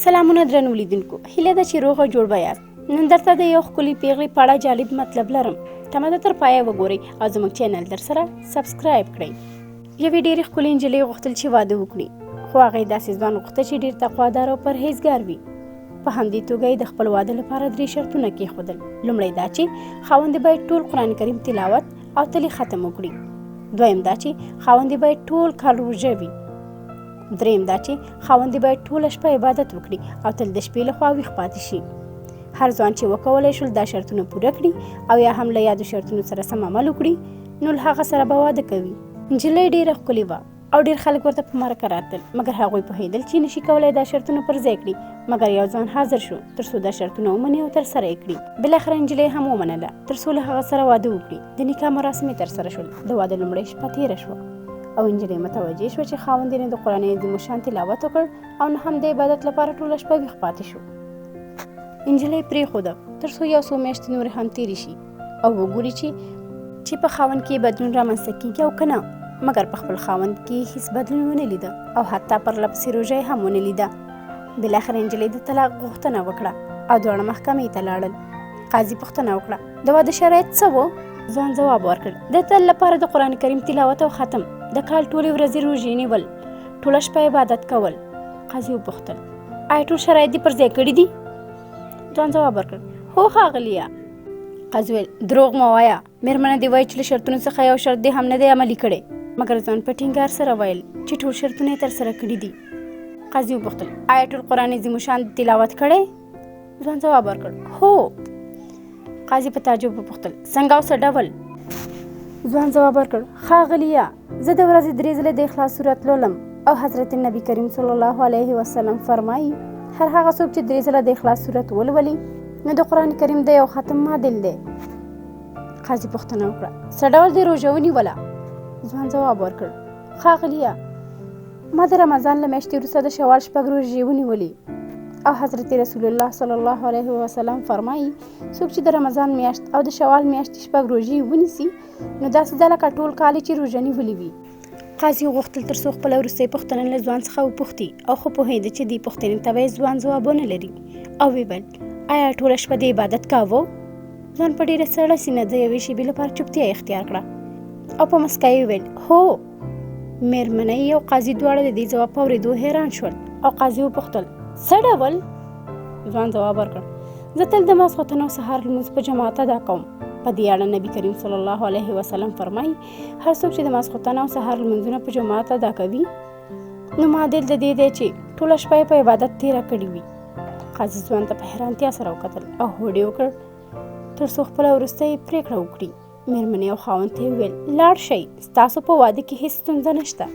سلامونه درنو لیدونکو، هیله ده چې روغ او جوړ به یاست. نن درته د یو ښکلي پیغلې په اړه جالب مطلب لرم. تمه ده تر پایه وګورئ او زموږ چینل در سره سبسکرایب کړئ. یوې ډېرې ښکلې نجلۍ غوښتل چې واده وکړي، خو هغې داسې ځوان غوښته چې ډېر تقوادار او پرهیزګار وي. په همدې توګه یې د خپل واده لپاره 3 شرطونه کېښودل. لومړی دا چې خاوند باید ټول قرآن کریم تلاوت او تلې ختم وکړي. دویم دا چې خاوند باید ټول کال روژه وي. دریم دا چې خاوند باید ټوله شپه عبادت وکړي او تل د شپې لخوا ویښ پاتې شي. هر ځوان چې وکولی شول دا شرطونه پوره کړي او یا هم له یادو شرطونو سره سم عمل وکړي، نو له هغه سره به واده کوي. نجلۍ ډېره ښکلې وه او ډېر خلک ورته په مرکه راتلل، مګر هغوی پوهېدل چې نشي کولی دا شرطونه پر ځای کړي. مګر یو ځوان حاضر شو تر څو دا شرطونه ومني او ترسره یې کړي. بالاخره نجلۍ هم ومنله تر څو له هغه سره واده وکړي. د نکاح مراسم یې ترسره شول. د واده لومړۍ شپه تېره شوه او نجلۍ متوجه شوه چې خاوند یې نه د قرآن عظیم الشان تلاوت وکړ او نه هم د عبادت لپاره ټوله شپه ویښ پاتې شو. نجلۍ پرېښوده تر څو یو څو میاشتې نورې هم تېرې شي او وګوري چې په خاوند کې بدلون رامنځته کېږي او که نه. مګر په خپل خاوند کې هیڅ بدلون ونه لیده او حتی پرله پسې روژه هم ونه لیده. بالاخره نجلۍ د طلاق غوښتنه وکړه او دواړه محکمې ته لاړل. قاضي پوښتنه وکړه د واده شرایط څه وو؟ ځوان ځواب ورکړ د تل لپاره د قرآن کریم تلاوت او ختم، د کال ټولې ورځې روژې نیول، ټوله شپه عبادت کول. قاضي وپوښتل آیا ټول شرایط دې پر ځای کړي دي؟ ځوان ځواب ورکړ هو ښاغلیه. قاضي ویل دروغ مه وایه، مېرمنه دې وایي چې له شرطونو څخه یو شرط دې هم نه دی عملي کړی. مګر ځوان په ټینګار سره ویل چې ټول شرطونه یې ترسره کړي دي. قاضي وپوښتل آیا ټول قرآن عظیم الشان تلاوت کړی؟ ځوان ځواب ورکړ هو. قاضي په تعجب وپوښتل څنګه او څه ډول؟ ځوان ځواب ورکړ ښاغلیه، زه د ورځې 3 ځله د اخلاص سورت لولم او حضرت نبی کریم صلی الله علیه وسلم فرمایي هر هغه څوک چې 3 ځله د اخلاص سورت ولولي نو د قرآن کریم د یو ختم معادل دی. قاضي پوښتنه وکړه څه ډول دې روژه ونیوله؟ ځوان ځواب ورکړ ښاغلیه، ما د رمضان له میاشتې وروسته د شوال 6 روژې ونیولې او حضرت رسول الله صلی الله علیه وسلم فرمایي څوک چې د رمضان میاشت او د شوال میاشتې 6 روژې ونیسي نو داسې ده لکه ټول کال چې روژه نیولې وي. قاضي غوښتل تر څو خپله وروستۍ پوښتنه له ځوان څخه وپوښتي او ښه پوهېده چې دې پوښتنې ته به یې ځوان ځواب ونه لري او ویل آیا ټوله شپه د عبادت کاوه؟ ځوان په ډېره سړه سینه د یوې شېبې لپاره چوپتیا اختیار کړه او په مسکا یې وویل هو. مېرمنۍ او قاضي دواړه د دې ځواب په اورېدو حیران شول او قاضي وپوښتل څه ډول؟ ځوان ځواب ورکړ زه تل د ماسخوتن او سهار لمونځ په جماعت ادا کوم. په دې اړه نبي کریم صلی الله علیه وسلم فرمایي هر څوک چې د ماسخوتن او سهار لمونځونه په جماعت ادا کوي نو معادل د دې دی چې ټوله شپه یې په عبادت تېره کړې وي. قاضي ځوان ته په حیرانتیا سره وکتل او هوډ یې وکړ تر څو خپله وروستۍ پرېکړه وکړي. مېرمنې او خاوند ته یې وویل لاړ شئ، ستاسو په واده کې هېڅ ستونزه نشته.